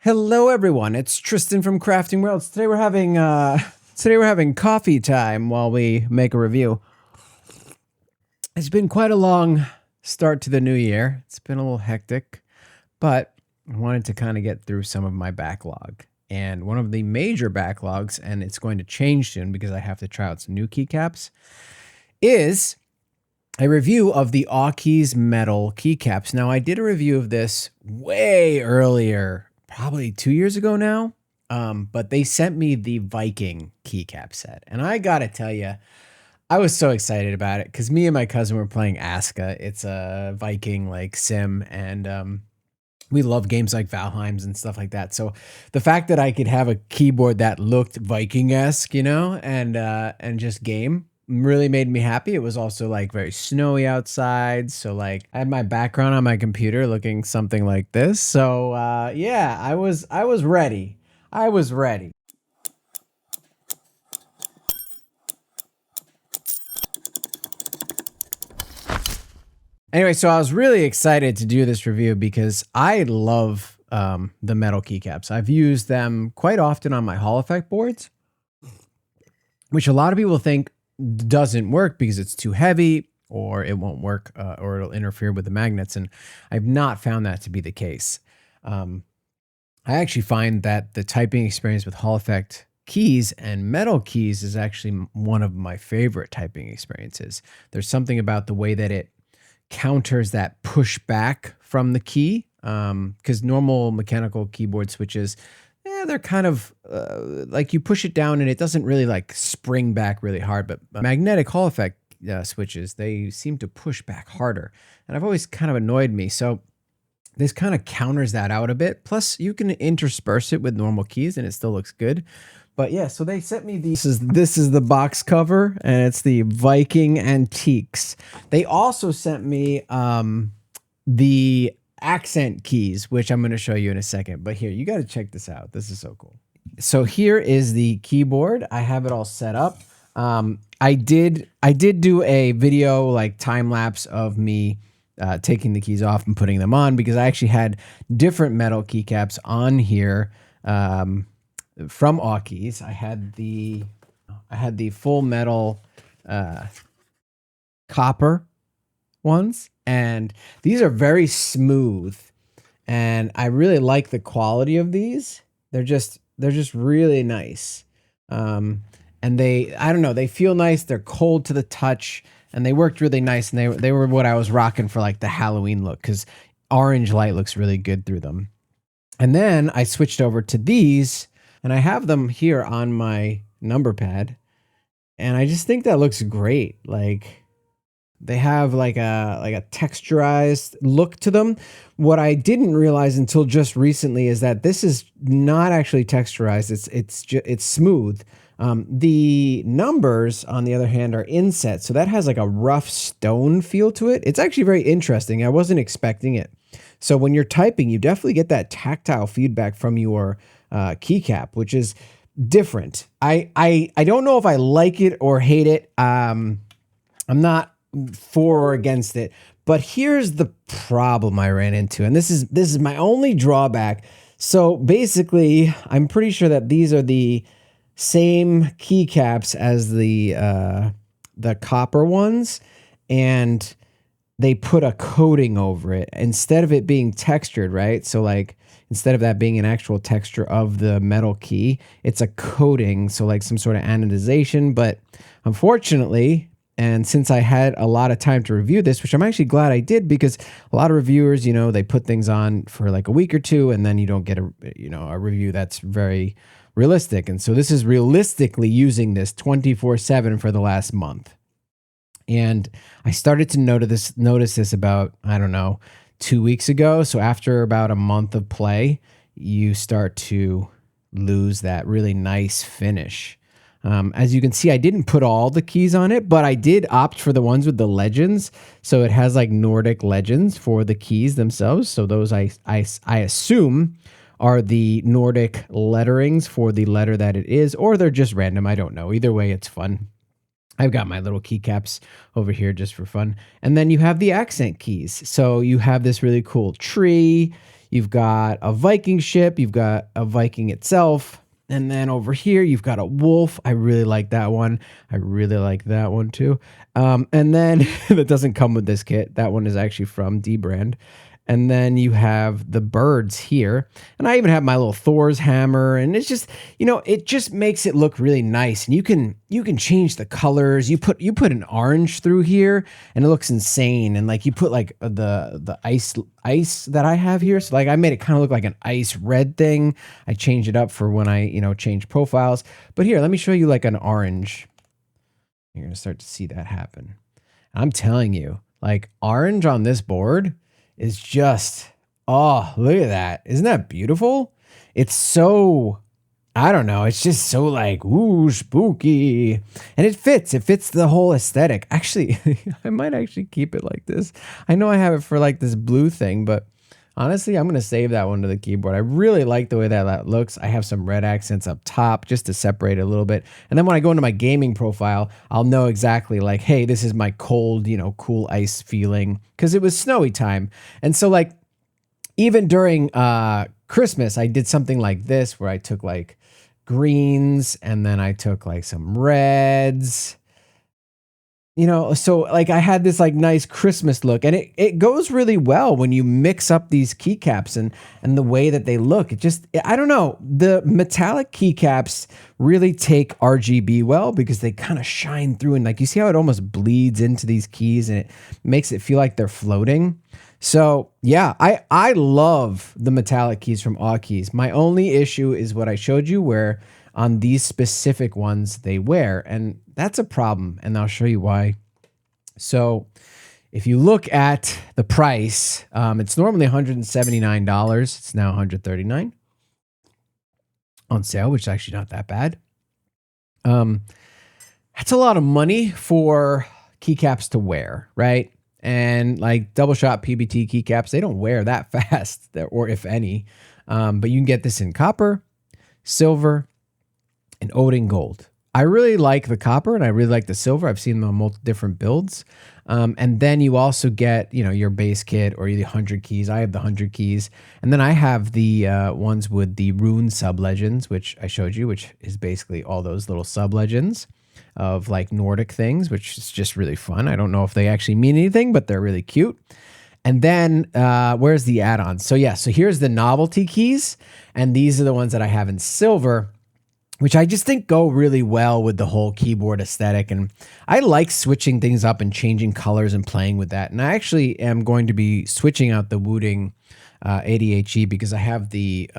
Hello, everyone. It's Tristan from Crafting Worlds. Today we're having coffee time while we make a review. It's been quite a long start to the new year. It's been a little hectic, but I wanted to kind of get through some of my backlog. And one of the major backlogs, and it's going to change soon because I have to try out some new keycaps, is a review of the Awekeys metal keycaps. Now, I did a review of this way earlier, probably 2 years ago now, but they sent me the Viking keycap set. And I gotta tell you, I was so excited about it because me and my cousin were playing Aska. It's a Viking like sim, and we love games like Valheim's and stuff like that. So the fact that I could have a keyboard that looked Viking-esque, you know, and just game really made me happy. It was also like very snowy outside, so like I had my background on my computer looking something like this. So yeah, I was ready. I was ready. Anyway, so I was really excited to do this review because I love the metal keycaps. I've used them quite often on my Hall effect boards, which a lot of people think doesn't work because it's too heavy or it won't work or it'll interfere with the magnets. And I've not found that to be the case. I actually find that the typing experience with Hall effect keys and metal keys is actually one of my favorite typing experiences. There's something about the way that it counters that push back from the key, because normal mechanical keyboard switches, they're kind of like you push it down and it doesn't really like spring back really hard, but magnetic Hall effect switches, they seem to push back harder, and I've always kind of annoyed me. So this kind of counters that out a bit. Plus you can intersperse it with normal keys and it still looks good. But yeah, so they sent me these. This is the box cover, and it's the Viking Antiques. They also sent me the accent keys, which I'm going to show you in a second. But here, you got to check this out. This is so cool. So here is the keyboard. I have it all set up. I did do a video like time lapse of me taking the keys off and putting them on because I actually had different metal keycaps on here. From Awekeys, I had the full metal copper ones, and these are very smooth, and I really like the quality of these. They're just really nice, and I don't know, they feel nice. They're cold to the touch, and they worked really nice. And they were what I was rocking for like the Halloween look because orange light looks really good through them. And then I switched over to these. And I have them here on my number pad, and I just think that looks great. Like they have like a texturized look to them. What I didn't realize until just recently is that this is not actually texturized. It's smooth. The numbers, on the other hand, are inset, so that has like a rough stone feel to it. It's actually very interesting. I wasn't expecting it. So when you're typing, you definitely get that tactile feedback from your keycap, which is different. I don't know if I like it or hate it. I'm not for or against it, but here's the problem I ran into, and this is my only drawback. So basically, I'm pretty sure that these are the same keycaps as the copper ones, and they put a coating over it instead of it being textured, right? So like instead of that being an actual texture of the metal key, it's a coating, so like some sort of anodization. But unfortunately, and since I had a lot of time to review this, which I'm actually glad I did, because a lot of reviewers, you know, they put things on for like a week or two and then you don't get a review that's very realistic. And so this is realistically using this 24/7 for the last month. And I started to notice this about, I don't know, 2 weeks ago. So after about a month of play, you start to lose that really nice finish. As you can see, I didn't put all the keys on it, but I did opt for the ones with the legends. So it has like Nordic legends for the keys themselves. So those I assume are the Nordic letterings for the letter that it is, or they're just random. I don't know. Either way, it's fun. I've got my little keycaps over here just for fun. And then you have the accent keys. So you have this really cool tree. You've got a Viking ship. You've got a Viking itself. And then over here, you've got a wolf. I really like that one. I really like that one too. And then that doesn't come with this kit. That one is actually from D brand. And then you have the birds here. And I even have my little Thor's hammer. And it's just, it just makes it look really nice. And you can change the colors. You put an orange through here and it looks insane. And like you put like the ice that I have here. So like I made it kind of look like an ice red thing. I changed it up for when I, change profiles. But here, let me show you like an orange. You're going to start to see that happen. I'm telling you, like orange on this board is just, oh, look at that. Isn't that beautiful? It's so, I don't know. It's just so like, ooh, spooky. And it fits the whole aesthetic. Actually, I might actually keep it like this. I know I have it for like this blue thing, but honestly, I'm going to save that one to the keyboard. I really like the way that looks. I have some red accents up top just to separate it a little bit. And then when I go into my gaming profile, I'll know exactly like, hey, this is my cold, cool ice feeling because it was snowy time. And so like even during Christmas, I did something like this where I took like greens and then I took like some reds. So like I had this like nice Christmas look and it goes really well when you mix up these keycaps and the way that they look. I don't know. The metallic keycaps really take RGB well because they kind of shine through and like you see how it almost bleeds into these keys and it makes it feel like they're floating. So yeah, I love the metallic keys from Awekeys. My only issue is what I showed you where on these specific ones they wear, and that's a problem, and I'll show you why. So if you look at the price, it's normally $179. It's now $139 on sale, which is actually not that bad. That's a lot of money for keycaps to wear, right? And like double shot PBT keycaps, they don't wear that fast, or if any. But you can get this in copper, silver, and Odin gold. I really like the copper and I really like the silver. I've seen them on multiple different builds. And then you also get, your base kit or the 100 keys. I have the 100 keys. And then I have the ones with the rune sub-legends, which I showed you, which is basically all those little sub-legends of like Nordic things, which is just really fun. I don't know if they actually mean anything, but they're really cute. And then where's the add-ons? So yeah, so here's the novelty keys. And these are the ones that I have in silver, which I just think go really well with the whole keyboard aesthetic. And I like switching things up and changing colors and playing with that. And I actually am going to be switching out the Wooting 80HE because I have the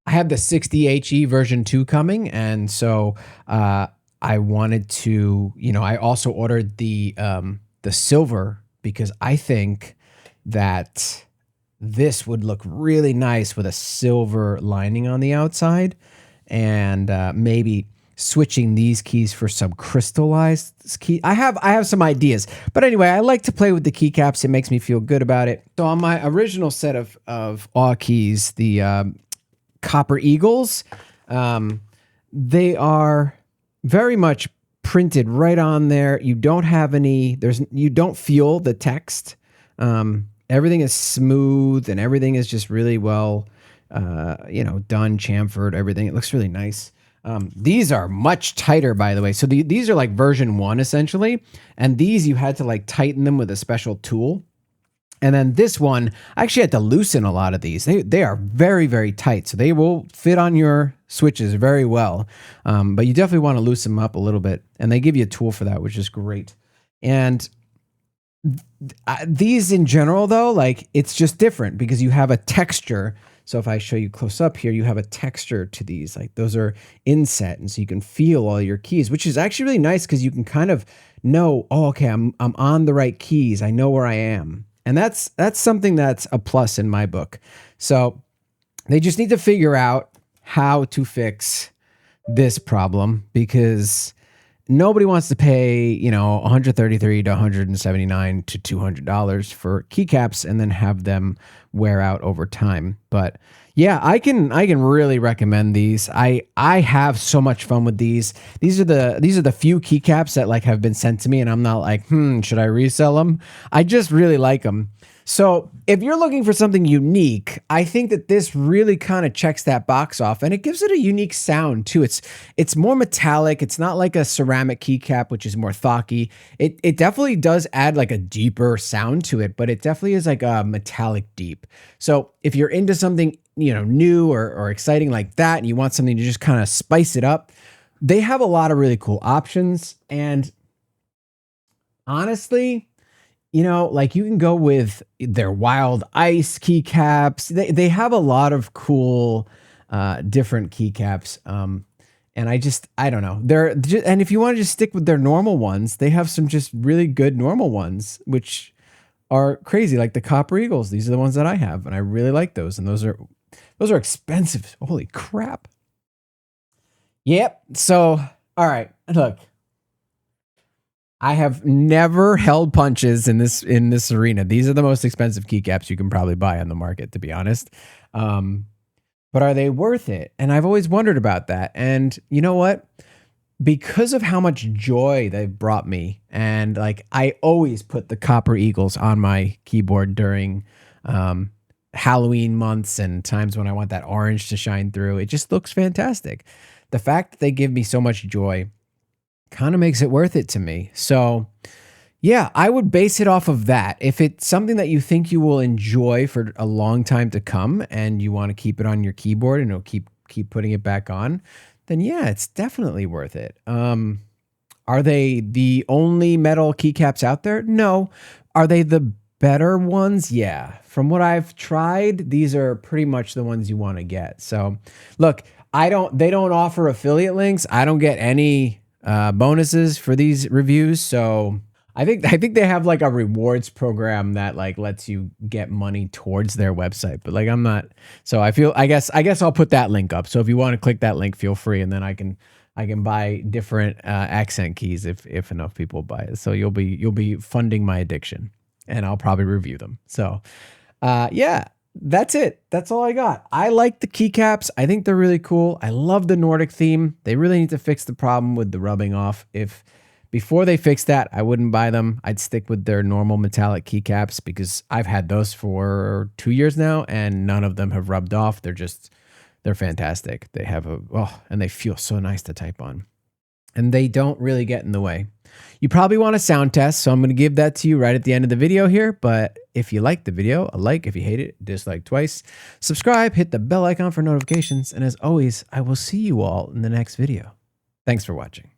60HE version 2 coming. And so I wanted to, I also ordered the silver because I think that this would look really nice with a silver lining on the outside. And maybe switching these keys for some crystallized key. I have some ideas, but anyway, I like to play with the keycaps. It makes me feel good about it. So on my original set of Awekeys, the Copper Eagles, they are very much printed right on there. You don't have any. You don't feel the text. Everything is smooth and everything is just really well. Done, chamfered, everything. It looks really nice. These are much tighter, by the way. So these are like version 1, essentially. And these, you had to like tighten them with a special tool. And then this one, I actually had to loosen a lot of these. They are very, very tight. So they will fit on your switches very well. But you definitely want to loosen them up a little bit. And they give you a tool for that, which is great. And these in general, though, like it's just different because you have a texture. So if I show you close up here, you have a texture to these, like those are inset. And so you can feel all your keys, which is actually really nice because you can kind of know, oh, okay, I'm on the right keys. I know where I am. And that's something that's a plus in my book. So they just need to figure out how to fix this problem because nobody wants to pay, $133 to $179 to $200 for keycaps and then have them wear out over time. But yeah, I can really recommend these. I have so much fun with these. These are the few keycaps that like have been sent to me, and I'm not like, should I resell them? I just really like them. So if you're looking for something unique, I think that this really kind of checks that box off, and it gives it a unique sound too. It's more metallic. It's not like a ceramic keycap, which is more thocky. It definitely does add like a deeper sound to it, but it definitely is like a metallic deep. So if you're into something, new or exciting like that, and you want something to just kind of spice it up, they have a lot of really cool options. And honestly, like you can go with their wild ice keycaps. They have a lot of cool, different keycaps. And I don't know. And if you want to just stick with their normal ones, they have some just really good normal ones, which are crazy. Like the Copper Eagles. These are the ones that I have, and I really like those. And those are expensive. Holy crap. Yep. So, all right, look. I have never held punches in this arena. These are the most expensive keycaps you can probably buy on the market, to be honest. But are they worth it? And I've always wondered about that. And you know what? Because of how much joy they've brought me, and like I always put the Copper Eagles on my keyboard during Halloween months and times when I want that orange to shine through. It just looks fantastic. The fact that they give me so much joy kind of makes it worth it to me. So yeah, I would base it off of that. If it's something that you think you will enjoy for a long time to come and you want to keep it on your keyboard and it'll keep putting it back on, then yeah, it's definitely worth it. Are they the only metal keycaps out there? No. Are they the better ones? Yeah. From what I've tried, these are pretty much the ones you want to get. So look, they don't offer affiliate links. I don't get any bonuses for these reviews. So I think they have like a rewards program that like lets you get money towards their website, but like I'm not. So I guess I'll put that link up. So if you want to click that link, feel free, and then I can buy different accent keys if enough people buy it. So you'll be funding my addiction, and I'll probably review them. So yeah. That's it. That's all I got. I like the keycaps. I think they're really cool. I love the Nordic theme. They really need to fix the problem with the rubbing off. If before they fix that, I wouldn't buy them. I'd stick with their normal metallic keycaps because I've had those for 2 years now and none of them have rubbed off. They're fantastic. They have and they feel so nice to type on. And they don't really get in the way. You probably want a sound test, so I'm going to give that to you right at the end of the video here. But if you like the video, a like. If you hate it, dislike twice. Subscribe, hit the bell icon for notifications. And as always, I will see you all in the next video. Thanks for watching.